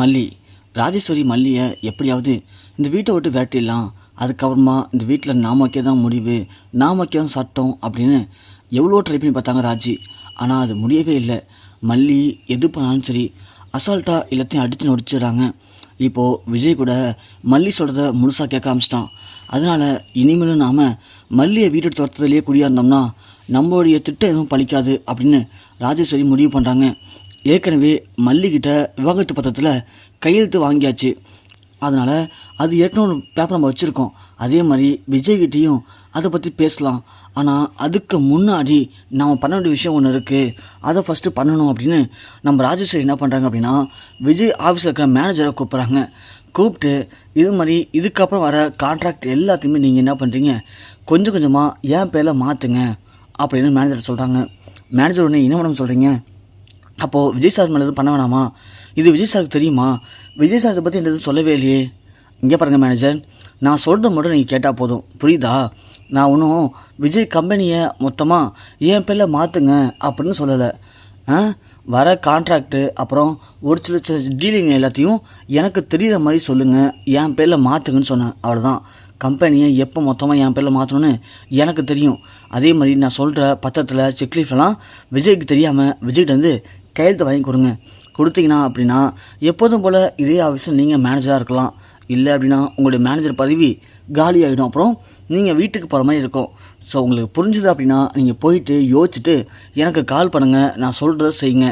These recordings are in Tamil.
மல்லி ராஜேஸ்வரி மல்லியை எப்படியாவது இந்த வீட்டை விட்டு விரட்டிடலாம், அதுக்கப்புறமா இந்த வீட்டில் நாம வைக்க தான் முடிவு, நாம வைக்க தான் சட்டம் அப்படின்னு எவ்வளோ ட்ரை பண்ணி பார்த்தாங்க ராஜி. ஆனால் அது முடியவே இல்லை. மல்லி எது பண்ணாலும் சரி அசால்ட்டாக எல்லாத்தையும் அடித்து நொடிச்சிடுறாங்க. இப்போது விஜய் கூட மல்லி சொல்கிறத முழுசாக கேட்க ஆரம்பிச்சிட்டான். அதனால் இனிமேலும் நாம் மல்லியை வீட்டை துரத்துறதுலேயே குடியாக இருந்தோம்னா நம்மளுடைய திட்டம் எதுவும் பலிக்காது அப்படின்னு ராஜேஸ்வரி முடிவு பண்ணுறாங்க. ஏற்கனவே மல்லிகிட்ட விவாகரத்து பத்திரத்தில் கையெழுத்து வாங்கியாச்சு. அதனால் அது ஏற்கனவே ஒரு பேப்பர் நம்ம வச்சுருக்கோம். அதே மாதிரி விஜய்கிட்டையும் அதை பற்றி பேசலாம். ஆனால் அதுக்கு முன்னாடி நம்ம பண்ண வேண்டிய விஷயம் ஒன்று இருக்குது, அதை ஃபஸ்ட்டு பண்ணணும் அப்படின்னு நம்ம ராஜேஸ்வரி என்ன பண்ணுறாங்க அப்படின்னா விஜய் ஆஃபீஸில் இருக்கிற மேனேஜரை கூப்பிட்றாங்க. கூப்பிட்டு இது மாதிரி இதுக்கப்புறம் வர கான்ட்ராக்ட் எல்லாத்தையுமே நீங்கள் என்ன பண்ணுறீங்க, கொஞ்சம் கொஞ்சமாக என் பேரில் மாற்றுங்க அப்படின்னு மேனேஜர் சொல்கிறாங்க. மேனேஜர் ஒன்று என்ன மேடம் சொல்கிறீங்க, அப்போது விஜய் சார் மேலே எதுவும் பண்ண வேணாமா, இது விஜய் சாருக்கு தெரியுமா, விஜய் சார் இதை பற்றி என்ன எதுவும் சொல்லவே இல்லையே. இங்கே பாருங்கள் மேனேஜர், நான் சொல்கிறத மட்டும் நீங்கள் கேட்டால் போதும், புரியுதா? நான் ஒன்றும் விஜய் கம்பெனியை மொத்தமாக என் பேரில் மாற்றுங்க அப்படின்னு சொல்லலை. வர கான்ட்ராக்டு அப்புறம் ஒரு சில டீலிங் எல்லாத்தையும் எனக்கு தெரிகிற மாதிரி சொல்லுங்கள், என் பேரில் மாற்றுங்கன்னு சொன்னேன், அவ்வளோதான். கம்பெனியை எப்போ மொத்தமாக என் பேரில் மாற்றணும்னு எனக்கு தெரியும். அதே மாதிரி நான் சொல்கிற பத்திரத்தில் செக்லீஃப்லாம் விஜய்க்கு தெரியாமல் விஜய்கிட்ட வந்து கையெழுத்து வாங்கி கொடுங்க. கொடுத்தீங்கன்னா அப்படின்னா எப்போதும் போல் இதே ஆஃபீஸில் நீங்கள் மேனேஜராக இருக்கலாம். இல்லை அப்படின்னா உங்களுடைய மேனேஜர் பதவி காலி ஆகிடும். அப்புறம் நீங்கள் வீட்டுக்கு போகிற மாதிரி இருக்கும். ஸோ உங்களுக்கு புரிஞ்சுது அப்படின்னா நீங்கள் போயிட்டு யோசிச்சுட்டு எனக்கு கால் பண்ணுங்கள், நான் சொல்கிறத செய்யுங்க.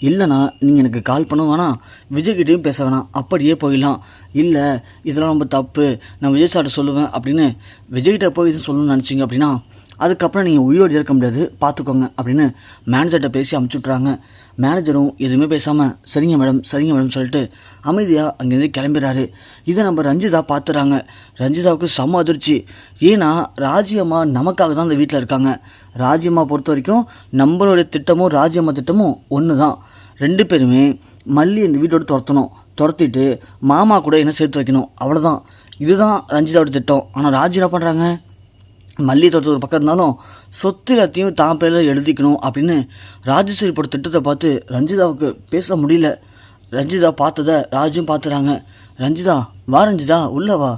இல்லைனா நீங்கள் எனக்கு கால் பண்ண வேணாம், விஜய்கிட்டையும் பேச வேணாம், அப்படியே போயிடலாம். இல்லை இதெல்லாம் ரொம்ப தப்பு, நான் விஜய் சார்ட்ட சொல்லுவேன் அப்படின்னு விஜய்கிட்ட போய் இது சொல்லணும்னு நினச்சிங்க அப்படின்னா அதுக்கப்புறம் நீங்கள் உயிரோடு இருக்க முடியாது, பார்த்துக்கோங்க அப்படின்னு மேனேஜர்கிட்ட பேசி அமுச்சுட்றாங்க. மேனேஜரும் எதுவுமே பேசாமல் சரிங்க மேடம் சரிங்க மேடம் சொல்லிட்டு அமைதியாக அங்கேருந்து கிளம்பிடுறாரு. இதை நம்ம ரஞ்சிதா பார்த்துறாங்க. ரஞ்சிதாவுக்கு செம்ம அதிர்ச்சி. ஏன்னா ராஜியம்மா நமக்காக தான் இந்த வீட்டில் இருக்காங்க. ராஜியம்மா பொறுத்த வரைக்கும் நம்மளுடைய திட்டமும் ராஜியம்மா திட்டமும் ஒன்று தான். ரெண்டு பேருமே மல்லி இந்த வீட்டோடு துரத்திட்டு மாமா கூட என்ன சேர்த்து வைக்கணும், அவ்வளோதான். இதுதான் ரஞ்சிதாவோட திட்டம். ஆனால் ராஜி என்ன பண்ணுறாங்க, மல்லி தோட்டத்து ஒரு பக்கம் இருந்தாலும் சொத்து எல்லாத்தையும் தான் பேரில் எழுதிக்கணும் அப்படின்னு ராஜேஸ்வரி போட்ட திட்டத்தை பார்த்து ரஞ்சிதாவுக்கு பேச முடியல. ரஞ்சிதா பார்த்ததை ராஜும் பார்த்துறாங்க. ரஞ்சிதா வா, ரஞ்சிதா உள்ளே வா,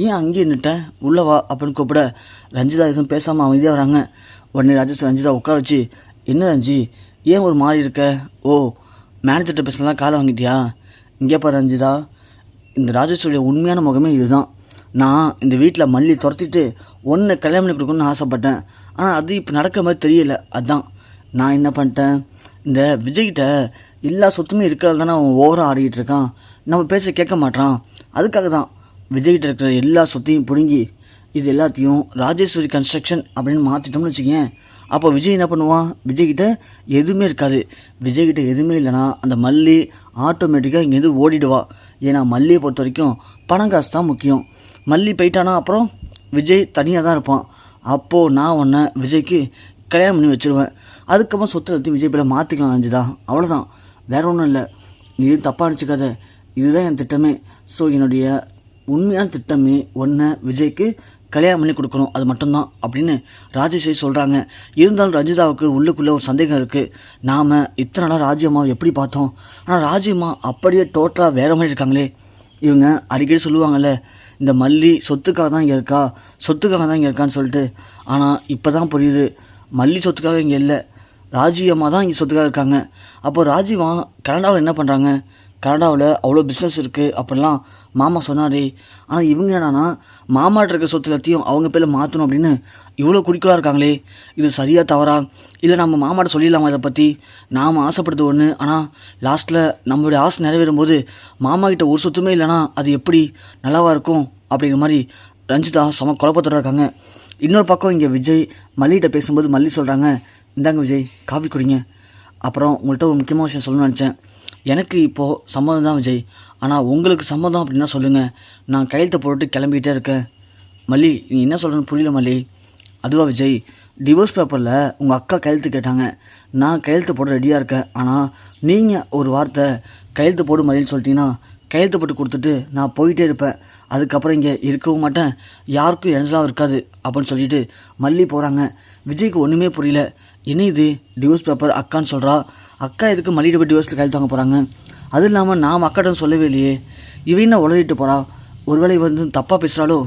ஏன் அங்கேயே நிட்டேன், உள்ளே வா அப்படின்னு கூப்பிட ரஞ்சிதா எதுவும் பேசாமல் அமைதியாக வராங்க. உடனே ராஜேஸ்வரி ரஞ்சிதா உட்கார வச்சு, என்ன ரஞ்சி ஏன் ஒரு மாதிரி இருக்க, ஓ மேனேஜர்கிட்ட பேசலாம் காலை வாங்கிட்டியா, இங்கே பாரு ரஞ்சிதா, இந்த ராஜேஸ்வரியோட உண்மையான முகமே இதுதான். நான் இந்த வீட்டில் மல்லி துரத்திட்டு ஒன்று கல்யாணம் பண்ணி கொடுக்கணும்னு ஆசைப்பட்டேன். ஆனால் அது இப்போ நடக்கிற மாதிரி தெரியல. அதுதான் நான் என்ன பண்ணிட்டேன், இந்த விஜய்கிட்ட எல்லா சொத்துமே இருக்கிறது தானே அவன் ஓவராக ஆடிக்கிட்டு இருக்கான், நம்ம பேச கேட்க மாட்டான். அதுக்காக தான் விஜய்கிட்ட இருக்கிற எல்லா சொத்தையும் பிடுங்கி இது எல்லாத்தையும் ராஜேஸ்வரி கன்ஸ்ட்ரக்ஷன் அப்படின்னு மாற்றிட்டோம்னு வச்சுக்கேன். அப்போ விஜய் என்ன பண்ணுவான், விஜய்கிட்ட எதுவுமே இருக்காது. விஜய்கிட்ட எதுவுமே இல்லைனா அந்த மல்லி ஆட்டோமேட்டிக்காக இங்கேருந்து ஓடிடுவா. ஏன்னா மல்லியை பொறுத்த வரைக்கும் பணம் காசு தான் முக்கியம். மல்லி போயிட்டானா அப்புறம் விஜய் தனியாக தான் இருப்பான். அப்போது நான் உன்னை விஜய்க்கு கல்யாணம் பண்ணி வச்சுருவேன். அதுக்கப்புறம் சொத்தை எடுத்து விஜய் பேரை மாற்றிக்கலாம் நினச்சிதான், அவ்வளோதான், வேற ஒன்றும் இல்லை. நீ எதுவும் தப்பாக நினச்சிக்காத, இதுதான் என் திட்டமே. ஸோ என்னுடைய உண்மையான திட்டமே ஒன்றை விஜய்க்கு கல்யாணம் பண்ணி கொடுக்கணும், அது மட்டும்தான் அப்படின்னு ராஜேஸ்வரி சொல்கிறாங்க. இருந்தாலும் ரஞ்சிதாவுக்கு உள்ளுக்குள்ளே ஒரு சந்தேகம் இருக்குது. நாம் இத்தனை நாளாக ராஜ்யம்மாவை எப்படி பார்த்தோம், ஆனால் ராஜ்யம்மா அப்படியே டோட்டலாக வேறு மாதிரி இருக்காங்களே. இவங்க அடிக்கடி சொல்லுவாங்கள்ல, இந்த மல்லி சொத்துக்காக தான் இங்கே இருக்கா, சொத்துக்காக தான் இங்கே இருக்கான்னு சொல்லிட்டு. ஆனால் இப்போ தான் புரியுது, மல்லி சொத்துக்காக இங்கே இல்லை, ராஜியம்மா தான் இங்கே சொத்துக்காக இருக்காங்க. அப்போ ராஜிமா கனடாவில் என்ன பண்ணுறாங்க, கனடாவில் அவ்வளோ பிஸ்னஸ் இருக்குது அப்படிலாம் மாமா சொன்னாரே. ஆனால் இவங்க என்னன்னா மாமாட்ட இருக்க சொத்து எல்லாத்தையும் அவங்க பேரில் மாற்றணும் அப்படின்னு இவ்வளோ குறிக்கோளாக இருக்காங்களே. இது சரியாக தவறா, இல்லை நம்ம மாமாட்ட சொல்லிடலாமா இதை பற்றி, நாம் ஆசைப்படுறது ஒன்று, ஆனால் லாஸ்ட்டில் நம்மளுடைய ஆசை நிறைவேறும்போது மாமா கிட்ட ஒரு சொத்துமே இல்லைனா அது எப்படி நல்லாவாக இருக்கும் அப்படிங்கிற மாதிரி ரஞ்சிதா செம குழப்பத்தோடு இருக்காங்க. இன்னொரு பக்கம் இங்கே விஜய் மல்லிகிட்ட பேசும்போது மல்லி சொல்கிறாங்க, இந்தாங்க விஜய் காஃபி குடிங்க. அப்புறம் உங்கள்கிட்ட ஒரு முக்கியமான விஷயம் சொல்லணும்னு நினச்சேன். எனக்கு இப்போது சம்மதம் தான் விஜய், ஆனால் உங்களுக்கு சம்மதம் அப்படின்னா சொல்லுங்கள், நான் கையெழுத்தை போட்டு கிளம்பிகிட்டே இருக்கேன். மல்லி நீ என்ன சொல்கிறேன்னு புரியல மல்லி. அதுவா விஜய், டிவோர்ஸ் பேப்பரில் உங்கள் அக்கா கையெழுத்து கேட்டாங்க, நான் கையெழுத்து போட ரெடியாக இருக்கேன். ஆனால் நீங்கள் ஒரு வார்த்தை கையெழுத்து போடு மல்லின்னு சொல்லிட்டீங்கன்னா கையெழுத்து போட்டு கொடுத்துட்டு நான் போயிட்டே இருப்பேன், அதுக்கப்புறம் இங்கே இருக்கவும் மாட்டேன், யாருக்கும் இழந்தலாம் இருக்காது அப்படின்னு சொல்லிட்டு மல்லி போகிறாங்க. விஜய்க்கு ஒன்றுமே புரியல. என்ன இது டிவோர்ஸ் பேப்பர் அக்கான்னு சொல்கிறா, அக்கா எதுக்கு மல்லிகிட்ட போய் டிவோர்ஸில் கையெழுத்து வாங்க போகிறாங்க, அதுவும் இல்லாமல் நான் அக்காட்ட சொல்லவே இல்லையே, இவன் என்ன உளறிட்டு போகிறா, ஒருவேளை வந்து தப்பாக பேசுகிறாளோ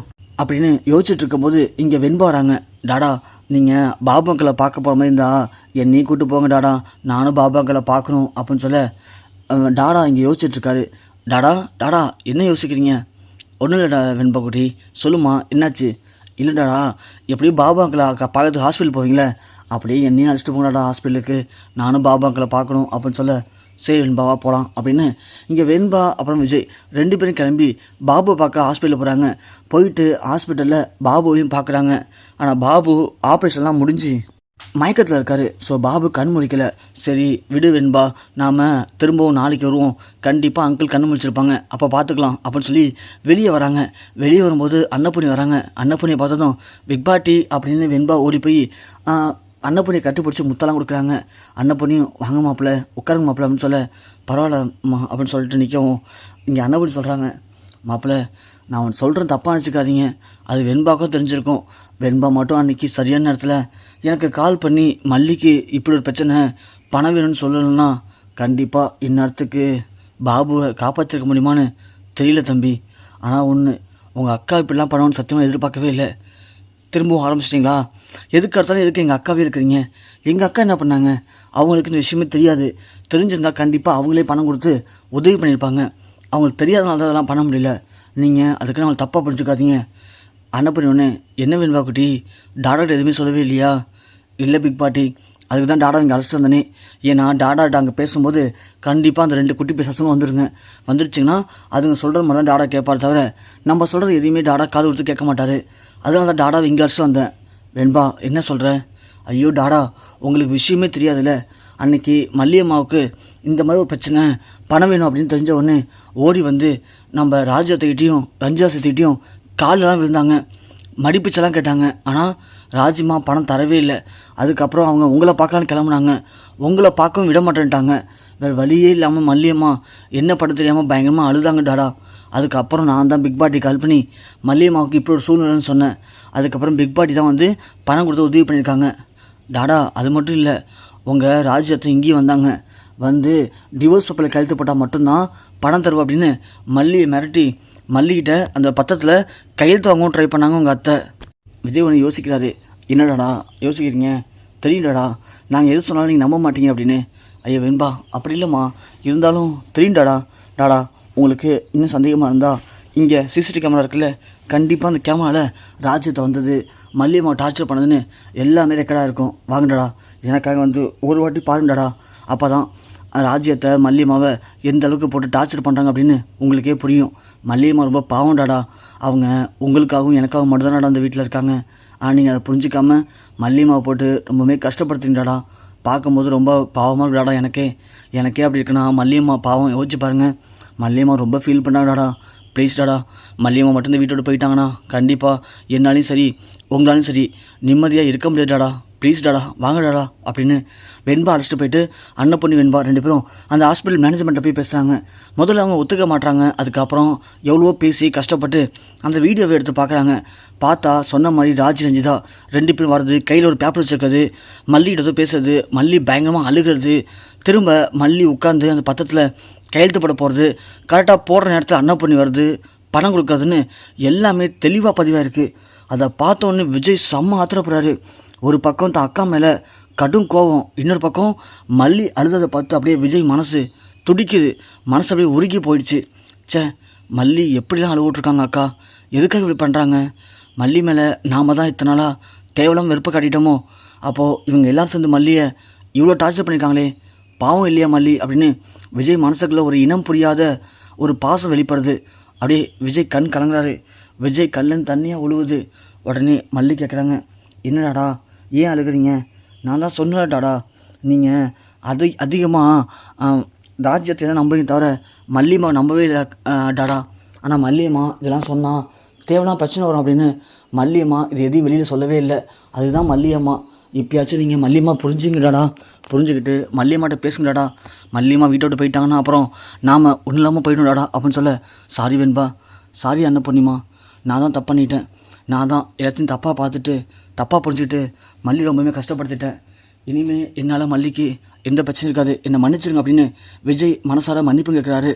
அப்படின்னு யோசிச்சுட்டு இருக்கும்போது இங்கே வெண்பா வராங்க. டாடா, நீங்கள் பாபு அங்கிளை பார்க்க போகிற மாதிரி இருந்தா என்னையும் கூப்பிட்டு போங்க டாடா, நானும் பாபு அங்கிளை பார்க்கணும் அப்படின்னு சொல்ல டாடா இங்கே யோசிச்சுட்ருக்காரு. டாடா டாடா என்ன யோசிக்கிறீங்க? ஒன்றும் இல்லைடா வெண்பா குட்டி, சொல்லுமா என்னாச்சு? இல்லைடாடா, எப்படியும் பாபா அங்கிளை பார்க்கறதுக்கு ஹாஸ்பிட்டல் போவீங்களே, அப்படியே என்னையும் அழைச்சிட்டு போங்கடாடா ஹாஸ்பிட்டலுக்கு, நானும் பாபா அங்கிளை பார்க்கணும் அப்படின்னு சொல்ல சரி வெண்பாவா போகலாம் அப்படின்னு இங்கே வெண்பா அப்புறம் விஜய் 2 பேரும் கிளம்பி பாபு பார்க்க ஹாஸ்பிட்டலில் போகிறாங்க. போயிட்டு ஹாஸ்பிட்டலில் பாபுவையும் பார்க்குறாங்க. ஆனால் பாபு ஆப்ரேஷன்லாம் முடிஞ்சு மயக்கத்தில் இருக்கார். ஸோ பாபு கண் முழிக்கலை. சரி விடு வெண்பா, நாம் திரும்பவும் நாளைக்கு வருவோம், கண்டிப்பாக அங்கிள் கண் முழிச்சிருப்பாங்க, அப்போ பார்த்துக்கலாம் அப்படின்னு சொல்லி வெளியே வராங்க. வெளியே வரும்போது அன்னபூர்ணி வராங்க. அன்னபூர்ணியை பார்த்ததும் பிக் பாட்டி அப்படின்னு வெண்பா ஓடி போய் அன்னபூர்ணியை கட்டுப்பிடிச்சி முத்தெல்லாம் கொடுக்குறாங்க. அன்னபூர்ணியும் வாங்க மாப்பிள்ளை, உட்காருங்க மாப்பிள்ளை அப்படின்னு சொல்ல பரவாயில்லம்மா அப்படின்னு சொல்லிட்டு நிற்கவும் இங்கே அன்னபூர்ணி சொல்கிறாங்க, மாப்பிள்ளை நான் ஒன்று சொல்கிறேன் தப்பாக நினச்சிக்காதீங்க, அது வெண்பாக்கும் தெரிஞ்சிருக்கும். வெண்பா மட்டும் அன்றைக்கி சரியான நேரத்தில் எனக்கு கால் பண்ணி மல்லிக்கு இப்படி ஒரு பிரச்சனை பணம் வேணும்னு சொல்லலைன்னா கண்டிப்பாக இந்நேரத்துக்கு பாபுவை காப்பாற்றிருக்க முடியுமான்னு தெரியல தம்பி. ஆனால் ஒன்று, உங்கள் அக்கா இப்படிலாம் பண்ணணும்னு சத்தியமாக எதிர்பார்க்கவே இல்லை. திரும்பவும் ஆரம்பிச்சிட்டிங்களா? எதுக்கு அடுத்தாலும் எதுக்கு எங்கள் அக்காவே இருக்கிறீங்க? எங்கள் அக்கா என்ன பண்ணாங்க? அவங்களுக்கு இந்த விஷயமே தெரியாது. தெரிஞ்சிருந்தால் கண்டிப்பாக அவங்களே பணம் கொடுத்து உதவி பண்ணியிருப்பாங்க. அவங்களுக்கு தெரியாதனால தான் அதெல்லாம் பண்ண முடியல. நீங்கள் அதுக்குன்னு அவங்களை தப்பாக புரிஞ்சுக்காதீங்க. அன்னப்பண்ணி ஒன்று என்ன வேணும்பா குட்டி, டாடாட்ட எதுவுமே சொல்லவே இல்லையா? இல்லை பிக் பாட்டி, அதுக்கு தான் டாடா இங்கே அழைச்சிட்டு வந்தேனே. ஏன்னா டாடாட்ட அங்கே பேசும்போது கண்டிப்பாக அந்த 2 குட்டி பேசவும் வந்துருங்க. வந்துருச்சிங்கன்னா அதுங்க சொல்கிறது மட்டும் தான் டாடா கேட்பார், தவிர நம்ம சொல்கிறது எதையுமே டாடா காது கொடுத்து கேட்க மாட்டார். அதனால தான் டாடாவை இங்கே அழைச்சிட்டு வந்தேன். வெண்பா என்ன சொல்கிற? ஐயோ டாடா, உங்களுக்கு விஷயமே தெரியாதுல்ல. அன்னைக்கு மல்லியம்மாவுக்கு இந்த மாதிரி ஒரு பிரச்சனை, பணம் வேணும் அப்படின்னு தெரிஞ்ச உடனே ஓடி வந்து நம்ம ராஜ்யத்துக்கிட்டையும் ரஞ்சாசத்துக்கிட்டையும் காலெல்லாம் விழுந்தாங்க, மடிப்பிச்செல்லாம் கேட்டாங்க. ஆனால் ராஜிமா பணம் தரவே இல்லை. அதுக்கப்புறம் அவங்க உங்களை பார்க்கலான்னு கிளம்புனாங்க. உங்களை பார்க்கவும் விட மாட்டேன்ட்டாங்க. வேறு வழியே இல்லாமல் மல்லியம்மா என்ன பண்ண தெரியாமல் பயங்கரமாக அழுதாங்க டாடா. அதுக்கப்புறம் நான் தான் பிக் பாட்டி கால் பண்ணி மல்லியம்மாவுக்கு இப்படி ஒரு சூழ்நிலைன்னு சொன்னேன். அதுக்கப்புறம் பிக் பாட்டி தான் வந்து பணம் கொடுத்து உதவி பண்ணியிருக்காங்க. டாடா அது மட்டும் இல்லை, உங்கள் ராஜ்யத்தை இங்கேயும் வந்தாங்க. வந்து டிவோர்ஸ் பேப்பரில் கையெழுத்து போட்டால் மட்டும்தான் பணம் தருவோம் அப்படின்னு மல்லியை மிரட்டி மல்லிகிட்ட அந்த பத்திரத்தில் கையெழுத்து வாங்கவும் ட்ரை பண்ணாங்க உங்கள் அத்தை. விஜய் ஒன்று யோசிக்கிறாரு. என்னடாடா யோசிக்கிறீங்க? தெரியும்டாடா, நாங்கள் எது சொன்னாலும் நீங்கள் நம்ப மாட்டீங்க அப்படின்னு. ஐயா வெண்பா அப்படி இல்லைம்மா, இருந்தாலும் தெரியும்டாடா. டாடா உங்களுக்கு இன்னும் சந்தேகமாக இருந்தால் இங்கே சிசிடிவி கேமரா இருக்குல்ல, கண்டிப்பாக அந்த கேமராவில் ராஜ்யத்தை வந்தது, மல்லியம்மா டார்ச்சர் பண்ணதுன்னு எல்லாமே ரெக்கார்டாக இருக்கும். வாங்கடாடா, எனக்காக வந்து ஒரு வாட்டி பாருங்கடாடா. அப்போ தான் ராஜ்யத்தை மல்லியம்மாவை எந்த அளவுக்கு போட்டு டார்ச்சர் பண்ணுறாங்க அப்படின்னு உங்களுக்கே புரியும். மல்லியம்மா ரொம்ப பாவம்டாடா. அவங்க உங்களுக்காகவும் எனக்காகவும் மட்டும்தான்டா அந்த வீட்டில் இருக்காங்க. ஆனால் நீங்கள் அதை புரிஞ்சிக்காமல் மல்லியம்மாவை போட்டு ரொம்பவே கஷ்டப்படுத்துறீங்கடாடா. பார்க்கும்போது ரொம்ப பாவமாக இருக்குடாடா. எனக்கே அப்படி இருக்குன்னா மல்லியம்மா பாவம் யோசிச்சு பாருங்கள். மல்லியம்மா ரொம்ப ஃபீல் பண்ணாடாடா. ப்ளீஸ் டாடா, மல்லியம்மா மட்டும் இந்த வீட்டோடு போயிட்டாங்கன்னா கண்டிப்பாக என்னாலையும் சரி உங்களாலையும் சரி நிம்மதியாக இருக்க முடியாதுடாடா. ப்ளீஸ் டாடா வாங்க டாடா அப்படின்னு வெண்பா அழைச்சிட்டு போயிட்டு அன்னப்பொண்ணி வெண்பா 2 பேரும் அந்த ஹாஸ்பிட்டல் மேனேஜ்மெண்ட்டை போய் பேசுகிறாங்க. முதல்ல அவங்க ஒத்துக்க மாட்டாங்க. அதுக்கப்புறம் எவ்வளவோ பேசி கஷ்டப்பட்டு அந்த வீடியோவை எடுத்து பார்க்குறாங்க. பார்த்தா சொன்ன மாதிரி ராஜ் ரஞ்சிதா 2 பேரும் வர்றது, கையில் ஒரு பேப்பர் வச்சுருக்கிறது, மல்லிகிட்ட பேசுறது, மல்லி பயங்கரமாக அழுகிறது, திரும்ப மல்லி உட்காந்து அந்த பத்திரத்தில் கையெழுத்து போட போகிறது, கரெக்டாக போடுற நேரத்தில் அன்னப்பொண்ணி வருது, பணம் கொடுக்குறதுன்னு எல்லாமே தெளிவாக பதிவாக இருக்குது. அதை பார்த்தோன்னே விஜய் செம்ம ஆத்திரப்படுறாரு. ஒரு பக்கம் தான் அக்கா மேலே கடும் கோபம், இன்னொரு பக்கம் மல்லி அழுததை பார்த்து அப்படியே விஜய் மனசு துடிக்குது. மனசு அப்படியே உருகி போயிடுச்சு. மல்லி எப்படிலாம் அழுவிட்ருக்காங்க அக்கா, எதுக்காக இப்படி பண்ணுறாங்க? மல்லி மேலே நாம் தான் இத்தனை நாளாக கேவலம் வெறுப்பை காட்டிட்டோமோ? அப்போது இவங்க எல்லோரும் சேர்ந்து மல்லியை இவ்வளோ டார்ச்சர் பண்ணியிருக்காங்களே, பாவம் இல்லையா மல்லி அப்படின்னு விஜய் மனசுக்குள்ளே ஒரு இனம் புரியாத ஒரு பாசம் வெளிப்படுது. அப்படியே விஜய் கண் கலங்குறாரு. விஜய் கல்லுன்னு தண்ணியாக உழுவுது. உடனே மல்லி கேட்குறாங்க, என்னடாடா ஏன் அழுகிறீங்க? நான் தான் சொன்னேன்டாடா, நீங்கள் அதிகமாக ராஜ்யத்தை தான் நம்புறீங்க தவிர மல்லியம்மா நம்பவே இல்லை டாடா. ஆனால் மல்லியம்மா இதெல்லாம் சொன்னால் தேவையான பிரச்சனை வரும் அப்படின்னு மல்லியம்மா இது எதையும் வெளியில் சொல்லவே இல்லை. அதுதான் மல்லியம்மா. இப்போயாச்சும் நீங்கள் மல்லியம்மா புரிஞ்சுங்கடாடா, புரிஞ்சுக்கிட்டு மல்லியம்மாட்ட பேசுங்கடாடா. மல்லியம்மா வீட்டை விட்டு போயிட்டாங்கன்னா அப்புறம் நாம் ஒன்றும் இல்லாமல் போயிடணும்டாடா அப்படின்னு சொல்ல, சாரி வெண்பா, சாரி அன்னப்பொண்ணிம்மா, நான் தான் தப்பு பண்ணிட்டேன். நான் தான் எல்லாத்தையும் தப்பாக பார்த்துட்டு தப்பாக புரிஞ்சுக்கிட்டு மல்லி ரொம்பவே கஷ்டப்படுத்திட்டேன். இனிமேல் என்னால் மல்லிக்கு எந்த பிரச்சனையும் இருக்காது, என்னை மன்னிச்சிருங்க அப்படின்னு விஜய் மனசார மன்னிப்பு கேட்குறாரு.